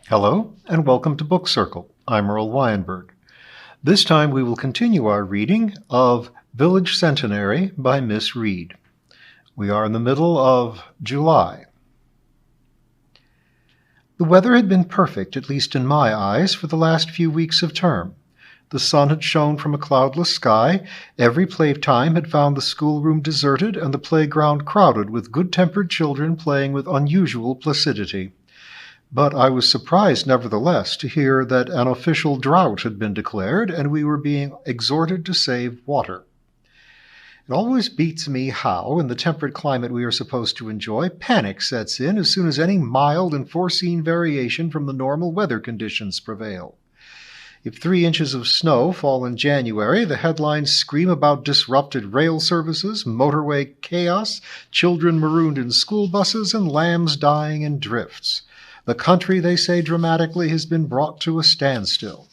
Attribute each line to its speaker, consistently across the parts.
Speaker 1: Hello, and welcome to Book Circle. I'm Earl Weinberg. This time we will continue our reading of Village Centenary by Miss Reed. We are in the middle of July. The weather had been perfect, at least in my eyes, for the last few weeks of term. The sun had shone from a cloudless sky, every playtime had found the schoolroom deserted and the playground crowded with good-tempered children playing with unusual placidity. But I was surprised, nevertheless, to hear that an official drought had been declared and we were being exhorted to save water. It always beats me how, in the temperate climate we are supposed to enjoy, panic sets in as soon as any mild and foreseen variation from the normal weather conditions prevail. If 3 inches of snow fall in January, the headlines scream about disrupted rail services, motorway chaos, children marooned in school buses, and lambs dying in drifts. The country, they say dramatically, has been brought to a standstill.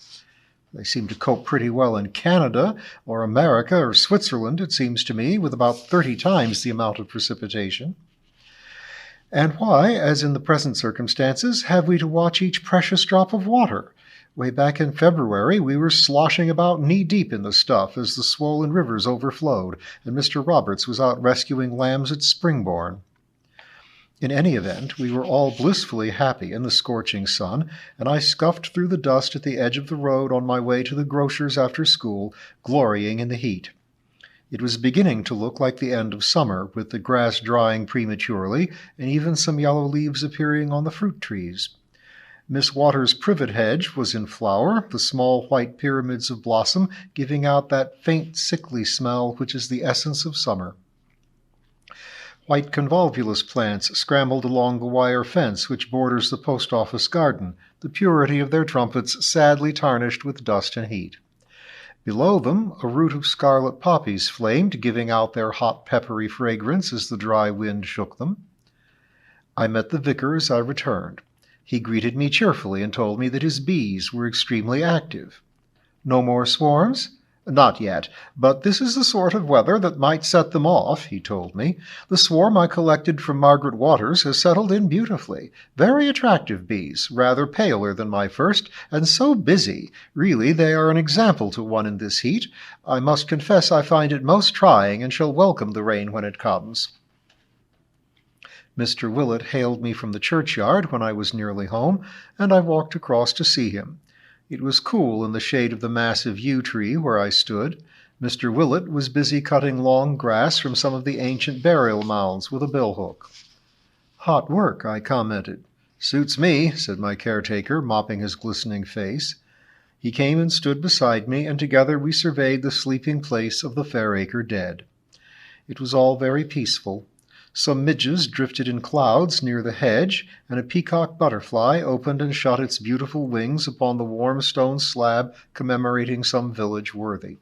Speaker 1: They seem to cope pretty well in Canada or America or Switzerland, it seems to me, with about 30 times the amount of precipitation. And why, as in the present circumstances, have we to watch each precious drop of water? Way back in February, we were sloshing about knee-deep in the stuff as the swollen rivers overflowed, and Mr. Roberts was out rescuing lambs at Springbourne. In any event, we were all blissfully happy in the scorching sun, and I scuffed through the dust at the edge of the road on my way to the grocer's after school, glorying in the heat. It was beginning to look like the end of summer, with the grass drying prematurely, and even some yellow leaves appearing on the fruit trees. Miss Waters' privet hedge was in flower, the small white pyramids of blossom giving out that faint sickly smell which is the essence of summer. White convolvulus plants scrambled along the wire fence which borders the post office garden, the purity of their trumpets sadly tarnished with dust and heat. Below them, a root of scarlet poppies flamed, giving out their hot peppery fragrance as the dry wind shook them. I met the vicar as I returned. He greeted me cheerfully and told me that his bees were extremely active. No more swarms? Not yet, but this is the sort of weather that might set them off, he told me. The swarm I collected from Margaret Waters has settled in beautifully. Very attractive bees, rather paler than my first, and so busy. Really, they are an example to one in this heat. I must confess I find it most trying and shall welcome the rain when it comes. Mr. Willett hailed me from the churchyard when I was nearly home, and I walked across to see him. It was cool in the shade of the massive yew tree where I stood. Mr. Willett was busy cutting long grass from some of the ancient burial mounds with a billhook. "Hot work," I commented. "Suits me," said my caretaker, mopping his glistening face. He came and stood beside me, and together we surveyed the sleeping place of the Fairacre dead. It was all very peaceful. Some midges drifted in clouds near the hedge, and a peacock butterfly opened and shut its beautiful wings upon the warm stone slab commemorating some village worthy.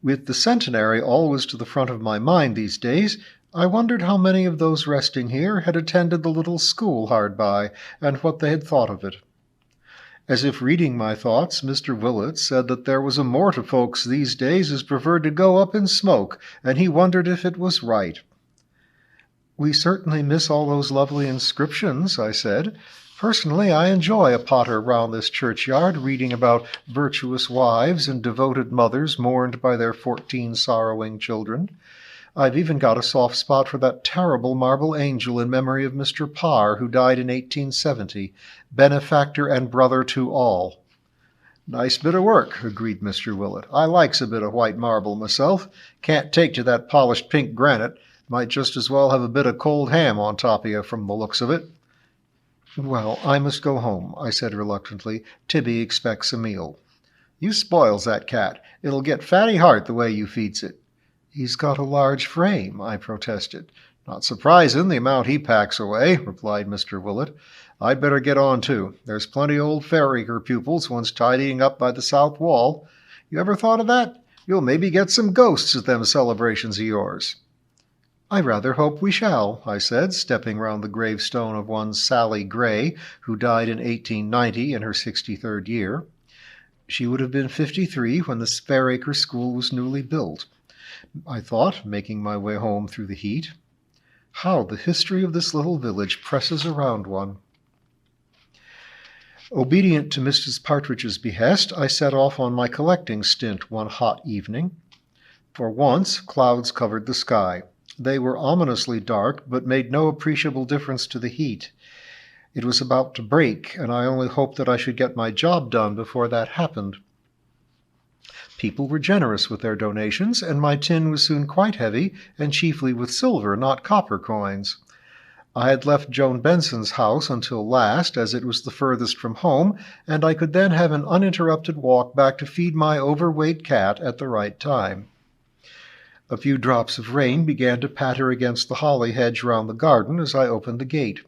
Speaker 1: With the Centenary always to the front of my mind these days, I wondered how many of those resting here had attended the little school hard by, and what they had thought of it. As if reading my thoughts, Mr. Willett said that there was a more to folks these days as preferred to go up in smoke, and he wondered if it was right. "We certainly miss all those lovely inscriptions," I said. "Personally, I enjoy a potter round this churchyard, reading about virtuous wives and devoted mothers mourned by their 14 sorrowing children. I've even got a soft spot for that terrible marble angel in memory of Mr. Parr, who died in 1870, benefactor and brother to all." "Nice bit of work," agreed Mr. Willett. "I likes a bit of white marble myself. Can't take to that polished pink granite. Might just as well have a bit of cold ham on top of you from the looks of it." "Well, I must go home," I said reluctantly. "Tibby expects a meal." "You spoils that cat. It'll get fatty heart the way you feeds it." "He's got a large frame," I protested. "Not surprising, the amount he packs away," replied Mr. Willett. "I'd better get on, too. There's plenty old Fairacre pupils once tidying up by the south wall. You ever thought of that? You'll maybe get some ghosts at them celebrations of yours." "I rather hope we shall," I said, stepping round the gravestone of one Sally Gray, who died in 1890 in her 63rd year. She would have been 53 when the Fairacre School was newly built. I thought, making my way home through the heat. How the history of this little village presses around one. Obedient to Mrs. Partridge's behest, I set off on my collecting stint one hot evening. For once, clouds covered the sky. They were ominously dark, but made no appreciable difference to the heat. It was about to break, and I only hoped that I should get my job done before that happened. People were generous with their donations, and my tin was soon quite heavy, and chiefly with silver, not copper coins. I had left Joan Benson's house until last, as it was the furthest from home, and I could then have an uninterrupted walk back to feed my overweight cat at the right time. A few drops of rain began to patter against the holly hedge round the garden as I opened the gate.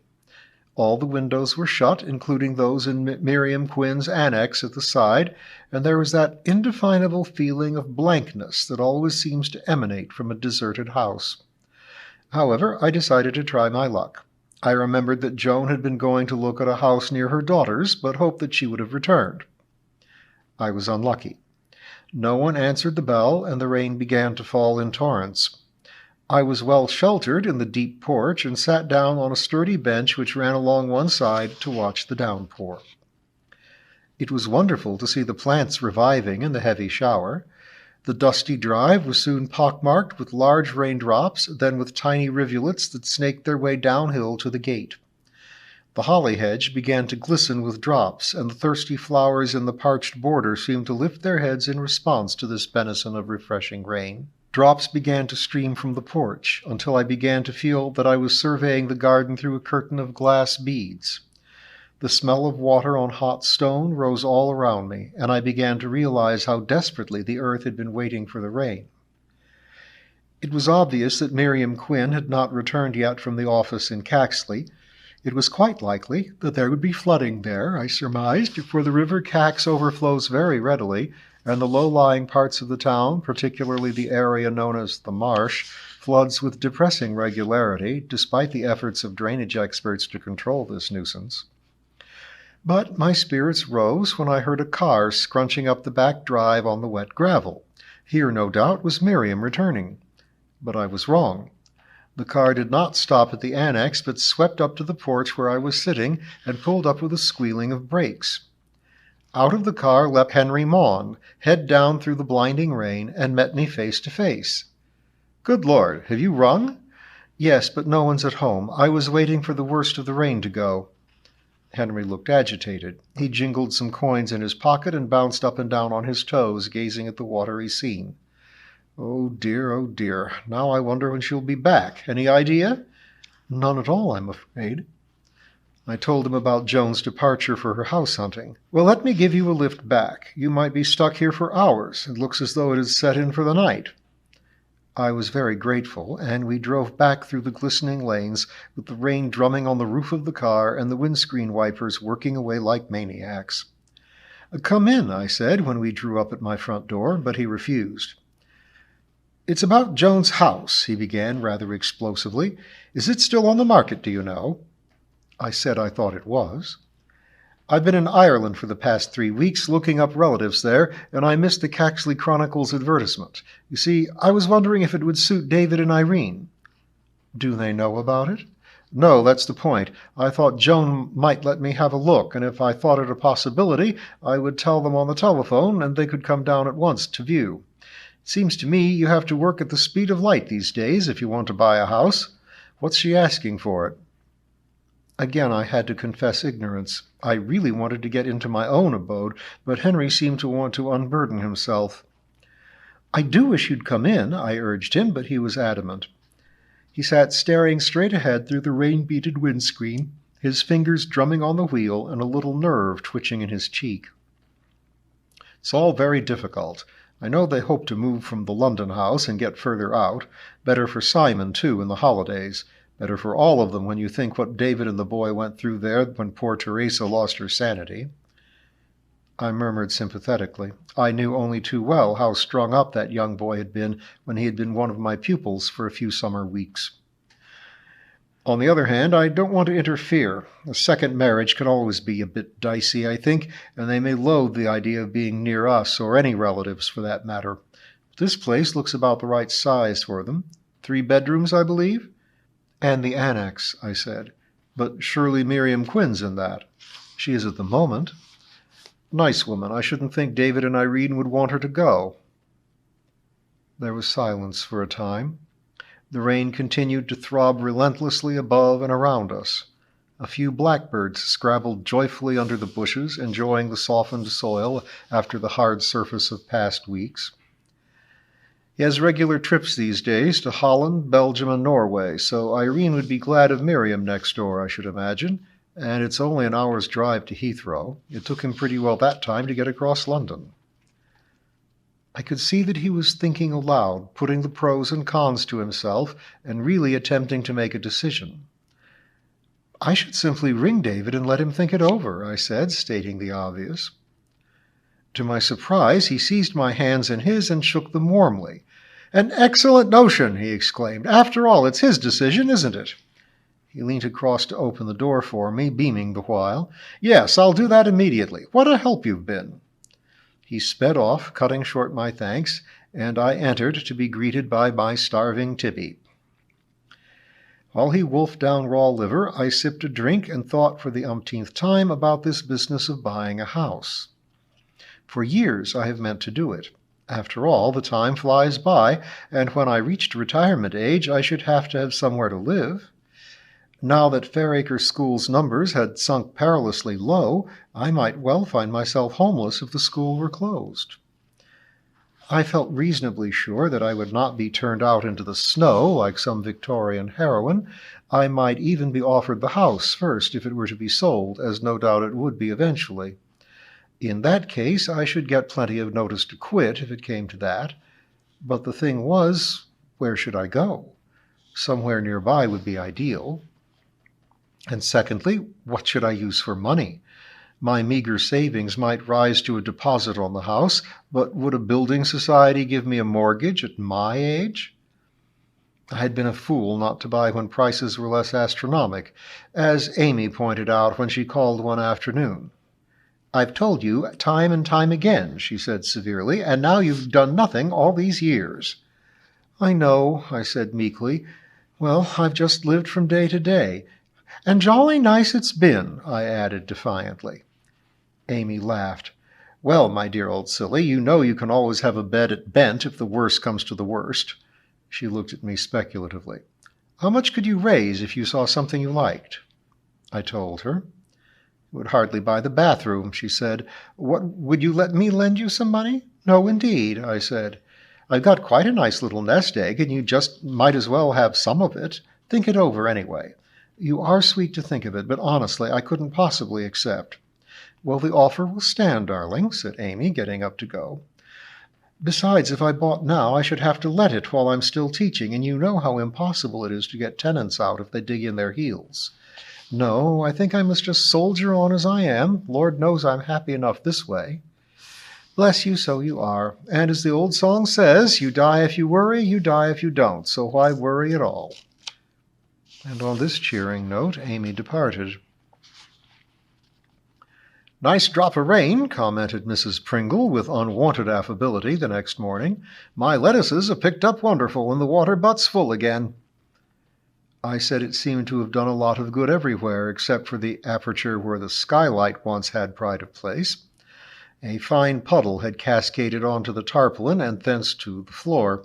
Speaker 1: All the windows were shut, including those in Miriam Quinn's annex at the side, and there was that indefinable feeling of blankness that always seems to emanate from a deserted house. However, I decided to try my luck. I remembered that Joan had been going to look at a house near her daughter's, but hoped that she would have returned. I was unlucky. No one answered the bell, and the rain began to fall in torrents. I was well sheltered in the deep porch and sat down on a sturdy bench which ran along one side to watch the downpour. It was wonderful to see the plants reviving in the heavy shower. The dusty drive was soon pockmarked with large raindrops, then with tiny rivulets that snaked their way downhill to the gate. The holly hedge began to glisten with drops, and the thirsty flowers in the parched border seemed to lift their heads in response to this benison of refreshing rain. Drops began to stream from the porch, until I began to feel that I was surveying the garden through a curtain of glass beads. The smell of water on hot stone rose all around me, and I began to realize how desperately the earth had been waiting for the rain. It was obvious that Miriam Quinn had not returned yet from the office in Caxley. It was quite likely that there would be flooding there, I surmised, for the river Cax overflows very readily, and the low-lying parts of the town, particularly the area known as the Marsh, floods with depressing regularity, despite the efforts of drainage experts to control this nuisance. But my spirits rose when I heard a car scrunching up the back drive on the wet gravel. Here, no doubt, was Miriam returning. But I was wrong. The car did not stop at the annex, but swept up to the porch where I was sitting and pulled up with a squealing of brakes. Out of the car leapt Henry Maughan, head down through the blinding rain, and met me face to face. "Good Lord, have you rung?" "Yes, but no one's at home. I was waiting for the worst of the rain to go." Henry looked agitated. He jingled some coins in his pocket and bounced up and down on his toes, gazing at the watery scene. Oh dear, now I wonder when she'll be back. Any idea?" "None at all, I'm afraid." I told him about Joan's departure for her house hunting. "Well, let me give you a lift back. You might be stuck here for hours. It looks as though it had set in for the night." I was very grateful, and we drove back through the glistening lanes with the rain drumming on the roof of the car and the windscreen wipers working away like maniacs. "Come in," I said when we drew up at my front door, but he refused. "It's about Joan's house," he began rather explosively. "Is it still on the market, do you know?" I said I thought it was. "I've been in Ireland for the past 3 weeks looking up relatives there, and I missed the Caxley Chronicle's advertisement. You see, I was wondering if it would suit David and Irene." "Do they know about it?" "No, that's the point. I thought Joan might let me have a look, and if I thought it a possibility, I would tell them on the telephone, and they could come down at once to view. It seems to me you have to work at the speed of light these days if you want to buy a house. What's she asking for it?" Again I had to confess ignorance. I really wanted to get into my own abode, but Henry seemed to want to unburden himself. "I do wish you'd come in," I urged him, but he was adamant. He sat staring straight ahead through the rain-beaded windscreen, his fingers drumming on the wheel and a little nerve twitching in his cheek. "It's all very difficult. I know they hope to move from the London house and get further out. Better for Simon, too, in the holidays. Better for all of them when you think what David and the boy went through there when poor Teresa lost her sanity." I murmured sympathetically. I knew only too well how strung up that young boy had been when he had been one of my pupils for a few summer weeks. "On the other hand, I don't want to interfere. A second marriage can always be a bit dicey, I think, and they may loathe the idea of being near us, or any relatives for that matter. But this place looks about the right size for them. 3 bedrooms, I believe?" "And the annex," I said. "But surely Miriam Quinn's in that?" She is at the moment. Nice woman. I shouldn't think David and Irene would want her to go. There was silence for a time. The rain continued to throb relentlessly above and around us. A few blackbirds scrabbled joyfully under the bushes, enjoying the softened soil after the hard surface of past weeks. He has regular trips these days to Holland, Belgium, and Norway, so Irene would be glad of Miriam next door, I should imagine, and it's only an hour's drive to Heathrow. It took him pretty well that time to get across London. I could see that he was thinking aloud, putting the pros and cons to himself, and really attempting to make a decision. I should simply ring David and let him think it over, I said, stating the obvious. To my surprise, he seized my hands in his and shook them warmly. "An excellent notion," he exclaimed. "After all, it's his decision, isn't it?" He leaned across to open the door for me, beaming the while. "Yes, I'll do that immediately. What a help you've been." He sped off, cutting short my thanks, and I entered to be greeted by my starving Tippy. While he wolfed down raw liver, I sipped a drink and thought for the umpteenth time about this business of buying a house. For years I have meant to do it. After all, the time flies by, and when I reached retirement age, I should have to have somewhere to live. Now that Fairacre School's numbers had sunk perilously low, I might well find myself homeless if the school were closed. I felt reasonably sure that I would not be turned out into the snow like some Victorian heroine. I might even be offered the house first if it were to be sold, as no doubt it would be eventually. In that case, I should get plenty of notice to quit if it came to that. But the thing was, where should I go? Somewhere nearby would be ideal. And secondly, what should I use for money? My meager savings might rise to a deposit on the house, but would a building society give me a mortgage at my age? I had been a fool not to buy when prices were less astronomic, as Amy pointed out when she called one afternoon. "I've told you time and time again," she said severely, "and now you've done nothing all these years." "I know," I said meekly. "Well, I've just lived from day to day. And jolly nice it's been," I added defiantly. Amy laughed. "Well, my dear old silly, you know you can always have a bed at Bent if the worst comes to the worst." She looked at me speculatively. "How much could you raise if you saw something you liked?" I told her. "It would hardly buy the bathroom," she said. "What, would you let me lend you some money?" "No, indeed," I said. "I've got quite a nice little nest egg, and you just might as well have some of it. Think it over anyway. You are sweet to think of it, but honestly, I couldn't possibly accept." "Well, the offer will stand, darling," said Amy, getting up to go. "Besides, if I bought now, I should have to let it while I'm still teaching, and you know how impossible it is to get tenants out if they dig in their heels. No, I think I must just soldier on as I am. Lord knows I'm happy enough this way." "Bless you, so you are. And as the old song says, you die if you worry, you die if you don't, so why worry at all?" And on this cheering note, Amy departed. "Nice drop of rain," commented Mrs. Pringle with unwonted affability the next morning. "My lettuces have picked up wonderful, and the water butt's full again." I said it seemed to have done a lot of good everywhere, except for the aperture where the skylight once had pride of place. A fine puddle had cascaded onto the tarpaulin and thence to the floor.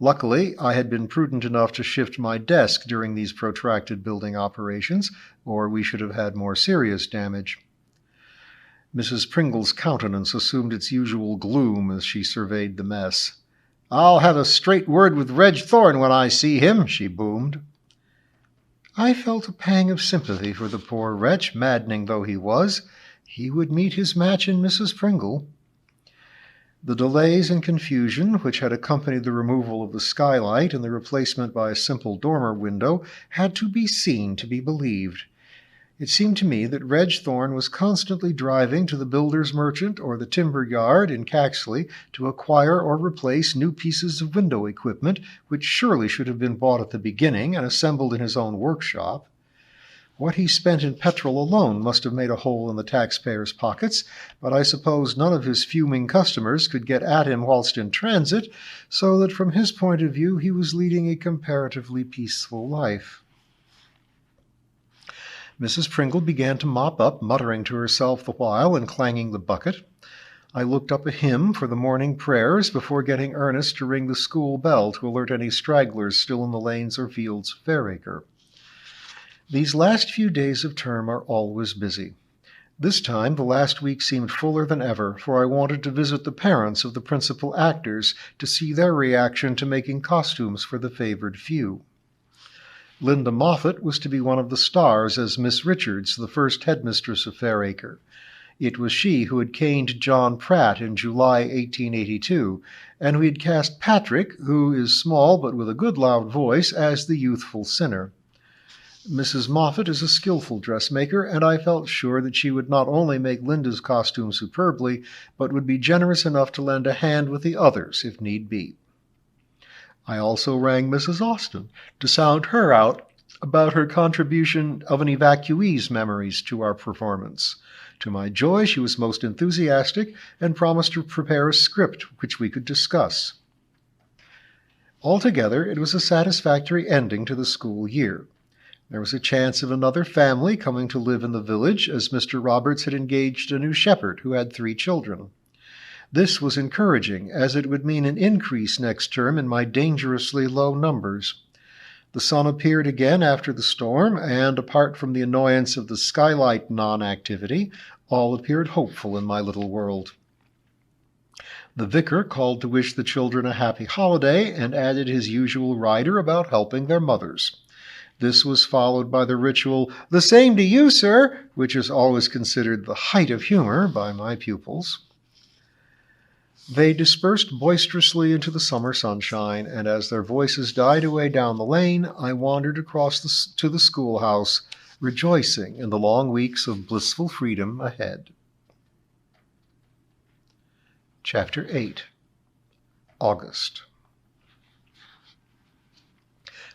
Speaker 1: Luckily, I had been prudent enough to shift my desk during these protracted building operations, or we should have had more serious damage. Mrs. Pringle's countenance assumed its usual gloom as she surveyed the mess. "I'll have a straight word with Reg Thorne when I see him," she boomed. I felt a pang of sympathy for the poor wretch, maddening though he was. He would meet his match in Mrs. Pringle. The delays and confusion which had accompanied the removal of the skylight and the replacement by a simple dormer window had to be seen to be believed. It seemed to me that Reg Thorne was constantly driving to the builder's merchant or the timber yard in Caxley to acquire or replace new pieces of window equipment, which surely should have been bought at the beginning and assembled in his own workshop. What he spent in petrol alone must have made a hole in the taxpayers' pockets, but I suppose none of his fuming customers could get at him whilst in transit, so that from his point of view he was leading a comparatively peaceful life. Mrs. Pringle began to mop up, muttering to herself the while and clanging the bucket. I looked up a hymn for the morning prayers before getting Ernest to ring the school bell to alert any stragglers still in the lanes or fields of Fairacre. These last few days of term are always busy. This time the last week seemed fuller than ever, for I wanted to visit the parents of the principal actors to see their reaction to making costumes for the favored few. Linda Moffat was to be one of the stars as Miss Richards, the first headmistress of Fairacre. It was she who had caned John Pratt in July 1882, and who had cast Patrick, who is small but with a good loud voice, as the youthful sinner. Mrs. Moffat is a skillful dressmaker, and I felt sure that she would not only make Linda's costume superbly, but would be generous enough to lend a hand with the others, if need be. I also rang Mrs. Austen to sound her out about her contribution of an evacuee's memories to our performance. To my joy, she was most enthusiastic and promised to prepare a script which we could discuss. Altogether, it was a satisfactory ending to the school year. There was a chance of another family coming to live in the village, as Mr. Roberts had engaged a new shepherd who had 3 children. This was encouraging, as it would mean an increase next term in my dangerously low numbers. The sun appeared again after the storm, and apart from the annoyance of the skylight non-activity, all appeared hopeful in my little world. The vicar called to wish the children a happy holiday and added his usual rider about helping their mothers. This was followed by the ritual, "The same to you, sir," which is always considered the height of humor by my pupils. They dispersed boisterously into the summer sunshine, and as their voices died away down the lane, I wandered across to the schoolhouse, rejoicing in the long weeks of blissful freedom ahead. Chapter 8. August.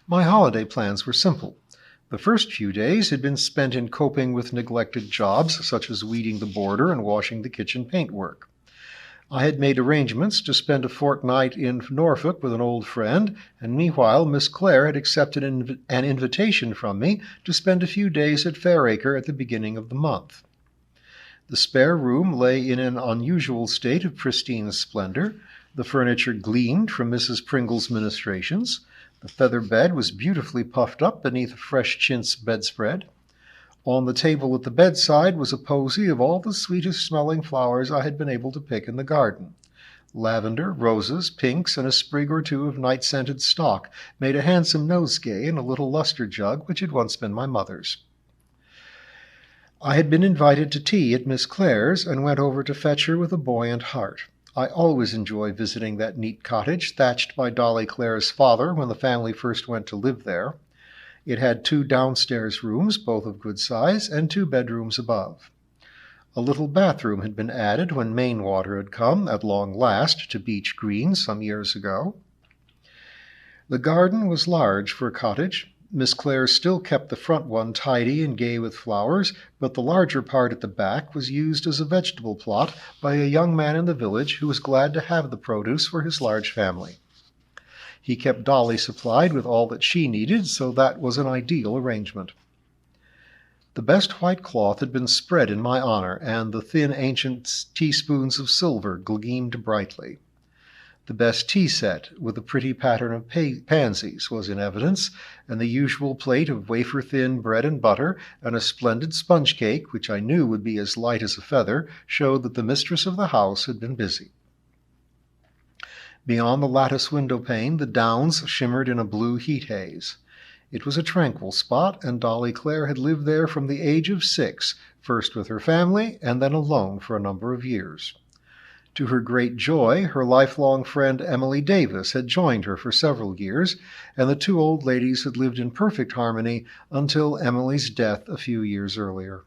Speaker 1: My holiday plans were simple. The first few days had been spent in coping with neglected jobs, such as weeding the border and washing the kitchen paintwork. I had made arrangements to spend a fortnight in Norfolk with an old friend, and meanwhile Miss Clare had accepted an invitation from me to spend a few days at Fairacre at the beginning of the month. The spare room lay in an unusual state of pristine splendor. The furniture gleamed from Mrs. Pringle's ministrations. The feather bed was beautifully puffed up beneath a fresh chintz bedspread. On the table at the bedside was a posy of all the sweetest-smelling flowers I had been able to pick in the garden. Lavender, roses, pinks, and a sprig or two of night-scented stock made a handsome nosegay in a little lustre jug which had once been my mother's. I had been invited to tea at Miss Clare's and went over to fetch her with a buoyant heart. I always enjoy visiting that neat cottage thatched by Dolly Clare's father when the family first went to live there. It had 2 downstairs rooms, both of good size, and 2 bedrooms above. A little bathroom had been added when main water had come, at long last, to Beech Green some years ago. The garden was large for a cottage. Miss Clare still kept the front one tidy and gay with flowers, but the larger part at the back was used as a vegetable plot by a young man in the village who was glad to have the produce for his large family. He kept Dolly supplied with all that she needed, so that was an ideal arrangement. The best white cloth had been spread in my honor, and the thin ancient teaspoons of silver gleamed brightly. The best tea set, with a pretty pattern of pansies, was in evidence, and the usual plate of wafer-thin bread and butter, and a splendid sponge cake, which I knew would be as light as a feather, showed that the mistress of the house had been busy. Beyond the lattice window pane, the downs shimmered in a blue heat haze. It was a tranquil spot, and Dolly Clare had lived there from the age of 6, first with her family, and then alone for a number of years. To her great joy, her lifelong friend Emily Davis had joined her for several years, and the 2 old ladies had lived in perfect harmony until Emily's death a few years earlier.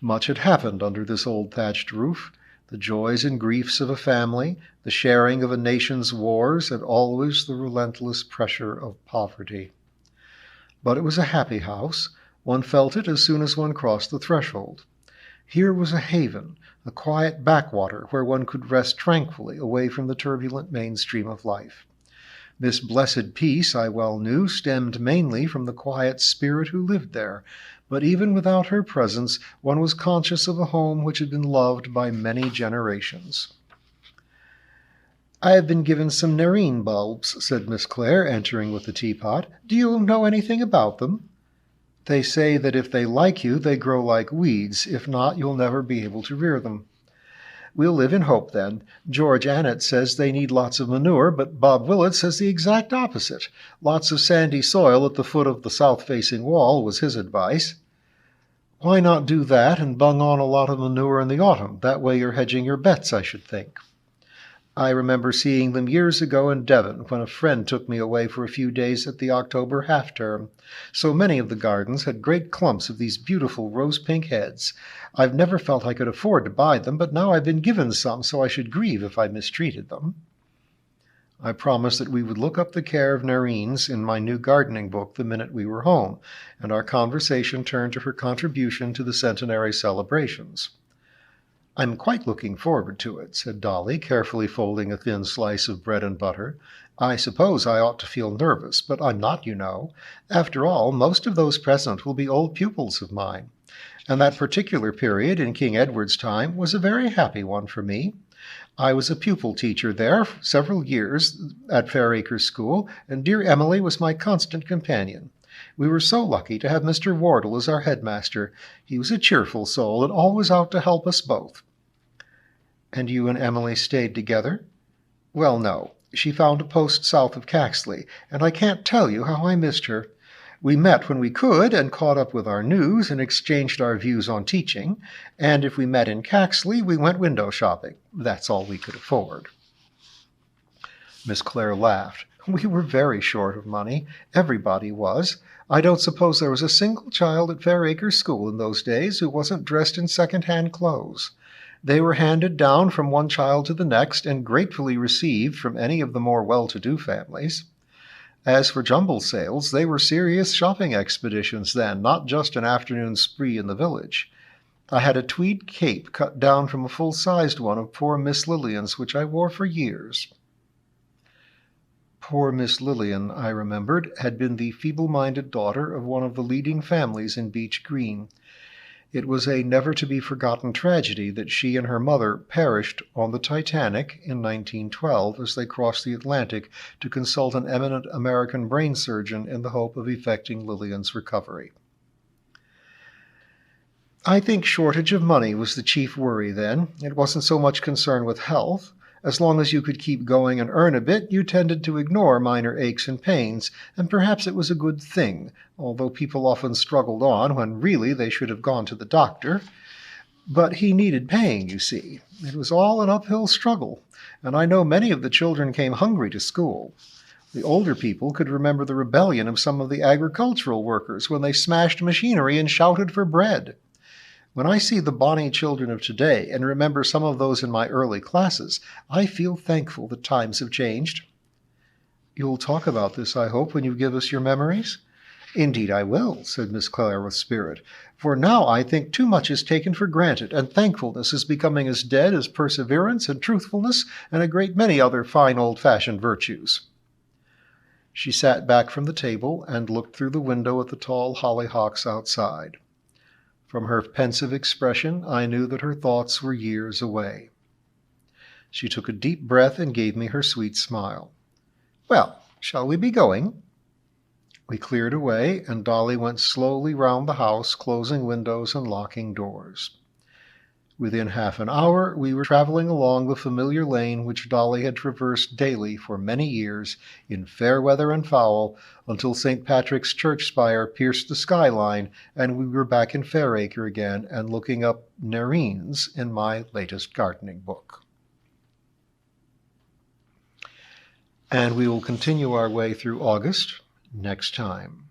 Speaker 1: Much had happened under this old thatched roof. The joys and griefs of a family, the sharing of a nation's wars, and always the relentless pressure of poverty. But it was a happy house. One felt it as soon as one crossed the threshold. Here was a haven, a quiet backwater where one could rest tranquilly away from the turbulent mainstream of life. This blessed peace, I well knew, stemmed mainly from the quiet spirit who lived there, but even without her presence one was conscious of a home which had been loved by many generations. "I have been given some nerine bulbs," said Miss Clare, entering with the teapot. "Do you know anything about them?" "They say that if they like you, they grow like weeds. If not, you'll never be able to rear them." "We'll live in hope, then. George Annett says they need lots of manure, but Bob Willett says the exact opposite. Lots of sandy soil at the foot of the south-facing wall was his advice." "Why not do that and bung on a lot of manure in the autumn? That way you're hedging your bets, I should think." "I remember seeing them years ago in Devon when a friend took me away for a few days at the October half-term. So many of the gardens had great clumps of these beautiful rose-pink heads. I've never felt I could afford to buy them, but now I've been given some, so I should grieve if I mistreated them." I promised that we would look up the care of nerines in my new gardening book the minute we were home, and our conversation turned to her contribution to the Centenary celebrations. "I'm quite looking forward to it," said Dolly, carefully folding a thin slice of bread and butter. "I suppose I ought to feel nervous, but I'm not, you know. After all, most of those present will be old pupils of mine. And that particular period in King Edward's time was a very happy one for me. I was a pupil teacher there for several years at Fairacre School, and dear Emily was my constant companion. We were so lucky to have Mr. Wardle as our headmaster. He was a cheerful soul and always out to help us both." "And you and Emily stayed together?" "Well, no. She found a post south of Caxley, and I can't tell you how I missed her. We met when we could and caught up with our news and exchanged our views on teaching, and if we met in Caxley, we went window shopping. That's all we could afford." Miss Clare laughed. "We were very short of money. Everybody was. I don't suppose there was a single child at Fairacre School in those days who wasn't dressed in second-hand clothes. They were handed down from one child to the next and gratefully received from any of the more well-to-do families. As for jumble sales, they were serious shopping expeditions then, not just an afternoon spree in the village. I had a tweed cape cut down from a full-sized one of poor Miss Lillian's, which I wore for years." Poor Miss Lillian, I remembered, had been the feeble-minded daughter of one of the leading families in Beech Green. It was a never-to-be-forgotten tragedy that she and her mother perished on the Titanic in 1912 as they crossed the Atlantic to consult an eminent American brain surgeon in the hope of effecting Lillian's recovery. I think shortage of money was the chief worry then. It wasn't so much concern with health. As long as you could keep going and earn a bit, you tended to ignore minor aches and pains, and perhaps it was a good thing, although people often struggled on when really they should have gone to the doctor. But he needed paying, you see. It was all an uphill struggle, and I know many of the children came hungry to school. The older people could remember the rebellion of some of the agricultural workers when they smashed machinery and shouted for bread. When I see the bonny children of today and remember some of those in my early classes, I feel thankful that times have changed. You'll talk about this, I hope, when you give us your memories? Indeed I will, said Miss Clare with spirit, for now I think too much is taken for granted, and thankfulness is becoming as dead as perseverance and truthfulness and a great many other fine old-fashioned virtues. She sat back from the table and looked through the window at the tall hollyhocks outside. From her pensive expression, I knew that her thoughts were years away. She took a deep breath and gave me her sweet smile. Well, shall we be going? We cleared away, and Dolly went slowly round the house, closing windows and locking doors. Within half an hour, we were traveling along the familiar lane which Dolly had traversed daily for many years, in fair weather and foul, until St. Patrick's church spire pierced the skyline, and we were back in Fairacre again and looking up nerines in my latest gardening book. And we will continue our way through August next time.